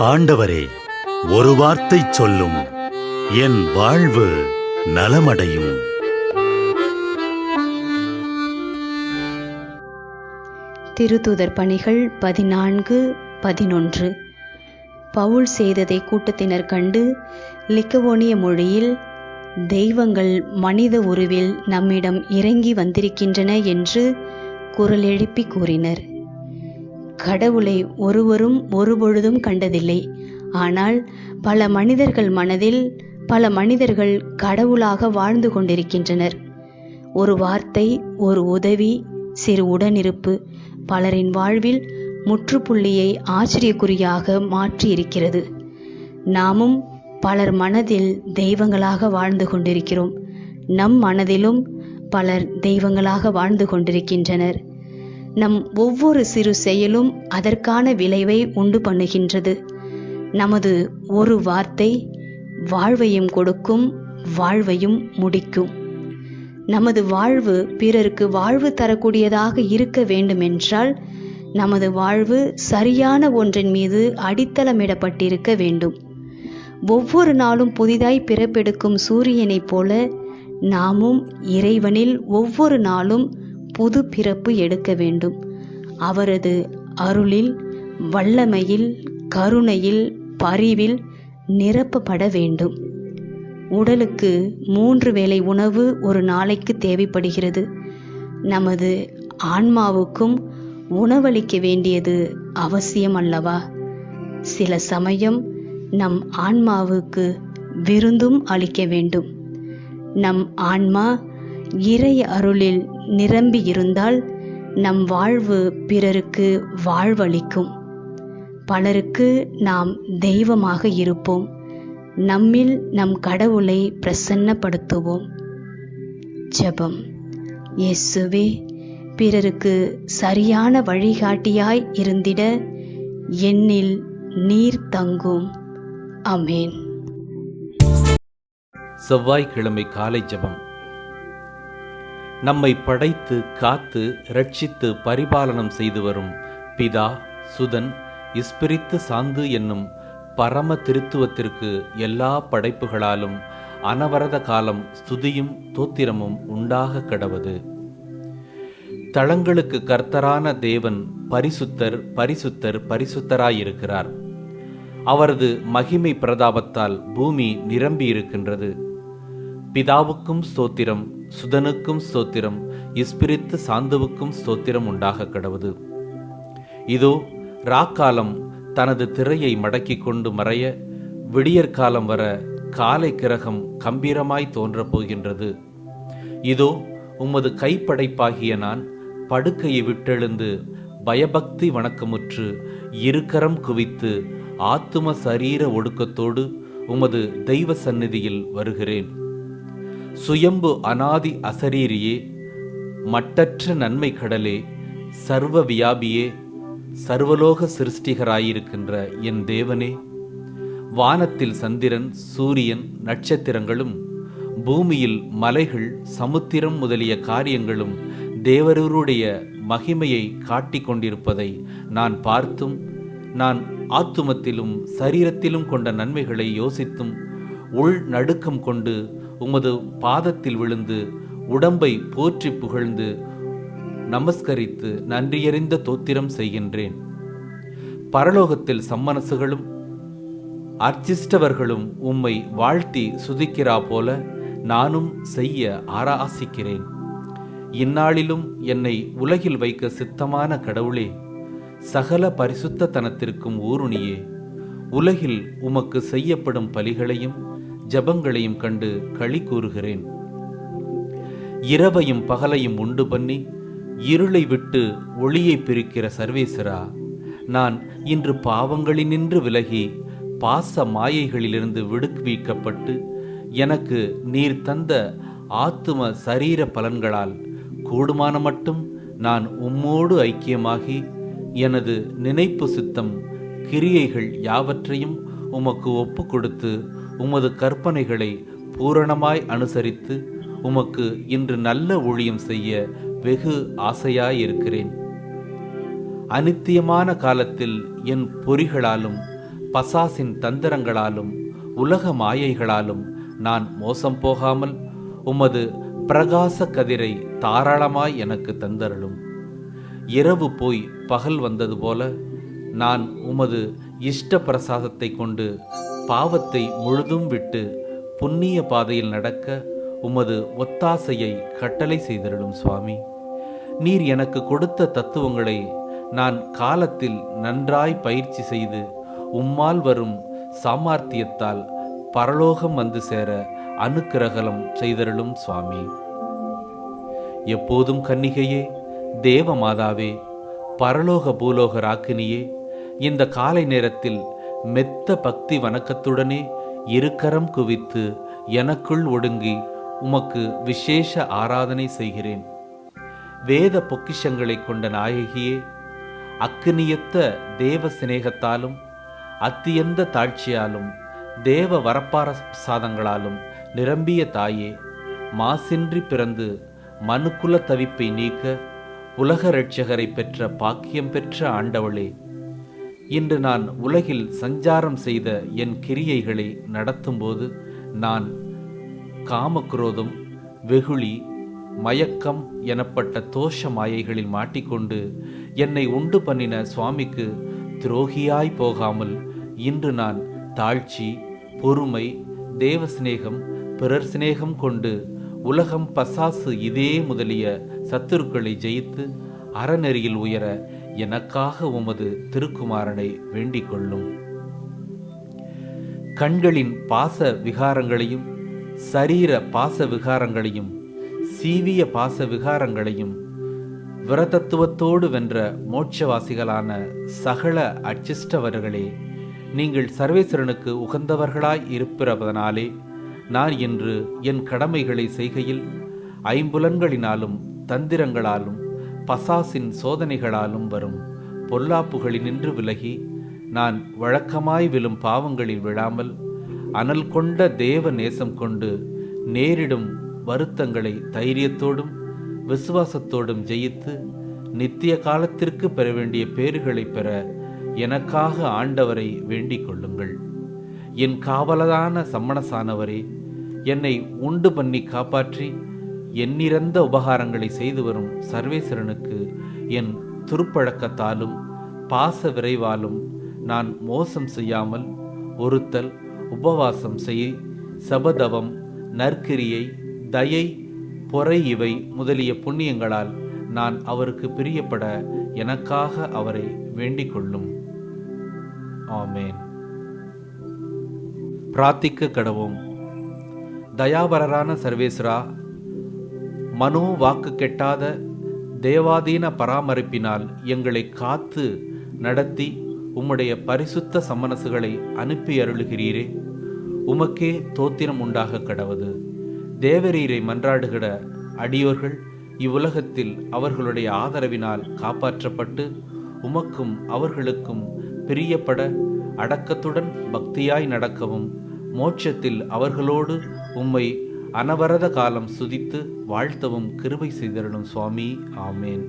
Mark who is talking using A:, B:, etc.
A: ஆண்டவரே, ஒரு வார்த்தை சொல்லும், என் வாழ்வு நலமடையும்.
B: திருத்தூதர் பணிகள் 14:11. பவுல் செய்ததை கூட்டத்தினர் கண்டு லிக்கவோனிய மொழியில், தெய்வங்கள் மனித உருவில் நம்மிடம் இறங்கி வந்திருக்கின்றன என்று குரல் எழுப்பி கூறினர். கடவுளை ஒருவரும் ஒருபொழுதும் கண்டதில்லை. ஆனால் பல மனிதர்கள் மனதில் பல மனிதர்கள் கடவுளாக வாழ்ந்து கொண்டிருக்கின்றனர். ஒரு வார்த்தை, ஒரு உதவி, சிறு உடனிருப்பு பலரின் வாழ்வில் முற்றுப்புள்ளியை ஆச்சரியக்குறியாக மாற்றியிருக்கிறது. நாமும் பலர் மனதில் தெய்வங்களாக வாழ்ந்து கொண்டிருக்கிறோம். நம் மனதிலும் பலர் தெய்வங்களாக வாழ்ந்து கொண்டிருக்கின்றனர். நம் ஒவ்வொரு சிறு செயலும் அதற்கான விளைவை உண்டு பண்ணுகின்றது. நமது ஒரு வார்த்தை வாழ்வையும் கொடுக்கும், வாழ்வையும் முடிக்கும். நமது வாழ்வு பிறருக்கு வாழ்வு தரக்கூடியதாக இருக்க வேண்டுமென்றால் நமது வாழ்வு சரியான ஒன்றின் மீது அடித்தளமிடப்பட்டிருக்க வேண்டும். ஒவ்வொரு நாளும் புதிதாய் பிறப்பெடுக்கும் சூரியனைப் போல நாமும் இறைவனில் ஒவ்வொரு நாளும் புது பிறப்பு எடுக்க வேண்டும். அவரது அருளில், வல்லமையில், கருணையில், பரிவில் நிரப்பப்பட வேண்டும். உடலுக்கு 3 வேளை உணவு ஒரு நாளைக்கு தேவைப்படுகிறது. நமது ஆன்மாவுக்கும் உணவளிக்க வேண்டியது அவசியம் அல்லவா? சில சமயம் நம் ஆன்மாவுக்கு விருந்தும் அளிக்க வேண்டும். நம் ஆன்மா இறை அருளில் நிரம்பி இருந்தால் நம் வாழ்வு பிறருக்கு வாழ்வளிக்கும். பலருக்கு நாம் தெய்வமாக இருப்போம். நம்மில் நம் கடவுளை பிரசன்னப்படுத்துவோம். ஜெபம். இயேசுவே, பிறருக்கு சரியான வழிகாட்டியாய் இருந்திட என்னில் நீர் தங்கும். ஆமென்.
C: செவ்வாய்க்கிழமை காலை ஜெபம். நம்மை படைத்து காத்து இரட்சித்து பரிபாலனம் செய்து வரும் பிதா, சுதன், இஸ்பிரித்து சாந்து என்னும் பரம திருத்துவத்திற்கு எல்லா படைப்புகளாலும் அனவரத காலம் ஸ்துதியும் தோத்திரமும் உண்டாக கடவது. தளங்களுக்கு கர்த்தரான தேவன் பரிசுத்தர் பரிசுத்தர் பரிசுத்தராயிருக்கிறார். அவரது மகிமை பிரதாபத்தால் பூமி நிரம்பியிருக்கின்றது. பிதாவுக்கும் ஸ்தோத்திரம், சுதனுக்கும் ஸ்தோத்திரம், இஸ்பிரித்து சாந்துவுக்கும் ஸ்தோத்திரம் உண்டாக கடவது. இதோ ராக்காலம் தனது திரையை மடக்கிக் கொண்டு மறைய, விடியற்காலம் வர காலை கிரகம் கம்பீரமாய் தோன்றப் போகின்றது. இதோ உமது கைப்படைப்பாகிய நான் படுக்கையை விட்டெழுந்து பயபக்தி வணக்கமுற்று இருக்கரம் குவித்து ஆத்தும சரீர ஒடுக்கத்தோடு உமது தெய்வ சந்நிதியில் வருகிறேன். சுயம்பு அநாதி அசரீரியே, மட்டற்ற நன்மை கடலே, சர்வ வியாபியே, சர்வலோக சிருஷ்டிகராயிருக்கின்ற என் தேவனே, வானத்தில் சந்திரன், சூரியன், நட்சத்திரங்களும் பூமியில் மலைகள், சமுத்திரம் முதலிய காரியங்களும் தேவரூருடைய மகிமையை காட்டிக் கொண்டிருப்பதை நான் பார்த்தும், நான் ஆத்துமத்திலும் சரீரத்திலும் கொண்ட நன்மைகளை யோசித்தும் உள் நடுக்கம் கொண்டு உமது பாதத்தில் விழுந்து உடம்பை போற்றி புகழ்ந்து நமஸ்கரித்து நன்றியறிந்த தோத்திரம் செய்கின்றேன். பரலோகத்தில் சம்மனசுகளும் அர்ச்சிஷ்டவர்களும் உம்மை வாழ்த்தி சுதிக்கிறா போல நானும் செய்ய ஆராசிக்கிறேன். இந்நாளிலும் என்னை உலகில் வைக்க சித்தமான கடவுளே, சகல பரிசுத்தத்தனத்திற்கும் ஊருணியே, உலகில் உமக்கு செய்யப்படும் பலிகளையும் ஜபங்களையும் கண்டு களி கூறுகிறேன். இரவையும் பகலையும் உண்டு பண்ணி இருளை விட்டு ஒளியை பிரிக்கிற சர்வேசரா, நான் இன்று பாவங்களினின்று விலகி பாச மாயைகளிலிருந்து விடுவிக்கப்பட்டு எனக்கு நீர் தந்த ஆத்தும சரீர பலன்களால் கூடுமான மட்டும் நான் உம்மோடு ஐக்கியமாகி எனது நினைப்பு சித்தம் கிரியைகள் யாவற்றையும் உமக்கு ஒப்பு கொடுத்து உமது கற்பனைகளை பூரணமாய் அனுசரித்து உமக்கு இன்று நல்ல ஊழியம் செய்ய வெகு ஆசையாயிருக்கிறேன். அனித்தியமான காலத்தில் என் பொறிகளாலும் பசாசின் தந்திரங்களாலும் உலக மாயைகளாலும் நான் மோசம் போகாமல் உமது பிரகாச கதிரை தாராளமாய் எனக்கு தந்தருளும். இரவு போய் பகல் வந்தது போல நான் உமது இஷ்ட பிரசாதத்தை கொண்டு பாவத்தை முழுதும் விட்டு புண்ணிய பாதையில் நடக்க உமது ஒத்தாசையை கட்டளை செய்திருளும் சுவாமி. நீர் எனக்கு கொடுத்த தத்துவங்களை நான் காலத்தில் நன்றாய் பயிற்சி செய்து உம்மால் வரும் சாமர்த்தியத்தால் பரலோகம் வந்து சேர அனுக்கிரகம் செய்தருளும் சுவாமி. எப்போதும் கன்னிகையே, தேவ மாதாவே, பரலோக பூலோக ராக்கினியே, இந்த காலை நேரத்தில் மெத்த பக்தி வணக்கத்துடனே இருக்கரம் குவித்து எனக்குள் ஒடுங்கி உமக்கு விசேஷ ஆராதனை செய்கிறேன். வேத பொக்கிஷங்களை கொண்ட நாயகியே, அக்கினியத்த தேவ சிநேகத்தாலும் அத்தியந்த தாழ்ச்சியாலும் தேவ வரப்பார சாதங்களாலும் நிரம்பிய தாயே, மாசின்றி பிறந்து மனுக்குல தவிப்பை நீக்க உலக இரட்சகரை பெற்ற பாக்கியம் பெற்ற ஆண்டவளே, இன்று நான் உலகில் சஞ்சாரம் செய்த என் கிரியைகளை நடத்தும்போது நான் காமக்ரோதம், வெகுளி, மயக்கம் எனப்பட்ட தோஷ மாயைகளில் மாட்டிக்கொண்டு என்னை உண்டு பண்ணின சுவாமிக்கு துரோகியாய் போகாமல் இன்று நான் தாழ்ச்சி, பொறுமை, தேவ சிநேகம், பிறர் சிநேகம் கொண்டு உலகம், பசாசு இதே முதலிய சத்துருக்களை ஜெயித்து அறநெறியில் உயர எனக்காக உமது திருக்குமாரனை வேண்டிக் கொள்ளும். கண்களின் பாச விகாரங்களையும் சரீர பாச விகாரங்களையும் சீவிய பாச விகாரங்களையும் விரதத்துவத்தோடு வென்ற மோட்சவாசிகளான சகல அச்சிஷ்டவர்களே, நீங்கள் சர்வேஸ்வரனுக்கு உகந்தவர்களாய் இருப்பதனாலே நான் இன்று என் கடமைகளை செய்கையில் ஐம்புலன்களினாலும் தந்திரங்களாலும் பசாசின் சோதனைகளாலும் வரும் பொல்லாப்புகளினின்று விலகி நான் வழக்கமாய் விழும் பாவங்களில் விழாமல் அனல் கொண்ட தேவ நேசம் கொண்டு நேரிடும் வருத்தங்களை தைரியத்தோடும் விசுவாசத்தோடும் ஜெயித்து நித்திய காலத்திற்கு பெற வேண்டிய பேறுகளை பெற எனக்காக ஆண்டவரை வேண்டிக் கொள்ளுங்கள். என் காவலதான சம்மணசானவரே, என்னை உண்டு பண்ணி காப்பாற்றி எண்ணிறந்த உபகாரங்களை செய்து வரும் சர்வேஸ்வரனுக்கு என் துருப்பழக்கத்தாலும் பாச விரைவாலும் நான் மோசம் செய்யாமல் ஒருத்தல், உபவாசம் செய், சபதவம், நற்கிரியை, தயை, பொறை இவை முதலிய புண்ணியங்களால் நான் அவருக்கு பிரியப்பட எனக்காக அவரை வேண்டிக் கொள்ளும். ஆமேன். பிரார்த்திக்க கடவோம். தயாபரரான சர்வேஸ்வரா, மனோ வாக்கு கெட்டாத தேவாதீன பராமரிப்பினால் எங்களை காத்து நடத்தி உம்முடைய பரிசுத்த சம்மனசுகளை அனுப்பி அருளுகிறீரே, உமக்கே தோத்திரம் உண்டாக கடவது. தேவரீரை மன்றாடுகிற அடியோர்கள் இவ்வுலகத்தில் அவர்களுடைய ஆதரவினால் காப்பாற்றப்பட்டு உமக்கும் அவர்களுக்கும் பிரியப்பட அடக்கத்துடன் பக்தியாய் நடக்கவும் மோட்சத்தில் அவர்களோடு உம்மை அனவரத காலம் சுதித்து வாழ்த்தவும் கிருபை செய்தருளும் சுவாமி. ஆமேன்.